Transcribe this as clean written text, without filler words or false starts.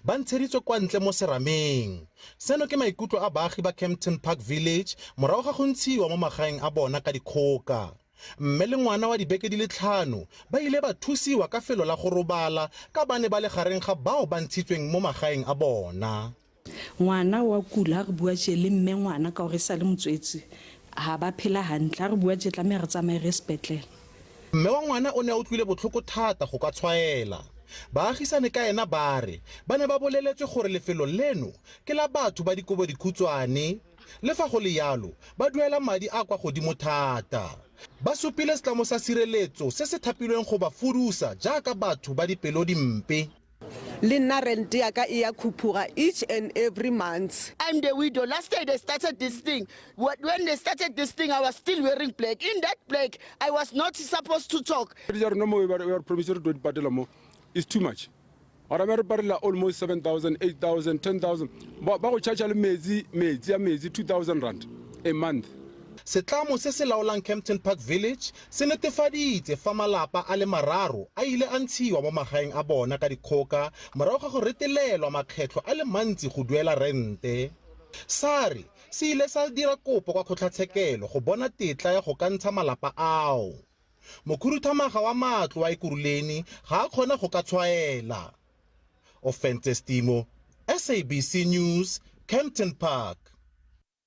ba ntsheditswe kwa ntle mo serameng. Seno ke maikutlo a baagi ba Kempton Park Village morago ga go ntshiwa mo magaeng a bona ka dikgoka. Mme le ngwana wa dibeke di le 5 ba ile ba thusiwa ka felo la go robala ka bane ba le gareng ga bao ba ntshitsweng mo magaeng a bona. Ngwana wa kula re bua tse le mme ngwana ka gore sa le motswetsi ha ba phela hantle re bua tse tlameha re tsamaye re sepetlele. Mme wa ngwana o ne a utlwile botlhoko thata go ka tshwaela. Baagisane ka ena ba re ba ne ba boleletswe gore lefelo leno ke la batho ba dikobo dikhutshwane, le fa go le yalo ba duela madi a kwa godimo thata. Ba supile setlamo sa sireletso se se thapilweng go ba fudusa jaaka batho ba dipelo dimpe. Lina rente ya ka iya khuphuga each and every month. I'm the widow. Last day they started this thing. When they started this thing, I was still wearing black. In that black, I was not supposed to talk. It's too much. Almost 7,000, 8,000, 10,000. But charge 2,000 rand a month. Setlamo se se laolang Kempton Park Village se netefaditse fa malapa a le mararo a ile a ntshiwa mo magaeng a bona ka dikgoka morago ga go retelelwa makgetlo a le mantsi go duela rente. Sari se ile sa dira kopo kwa kgotlatshekelo go bona tetla ya go ka ntsha malapa ao. Mokhuduthamaga wa matlo wa Ekurhuleni ga a kgona go ka tshwaela. Offense Timo, SABC News, Kempton Park.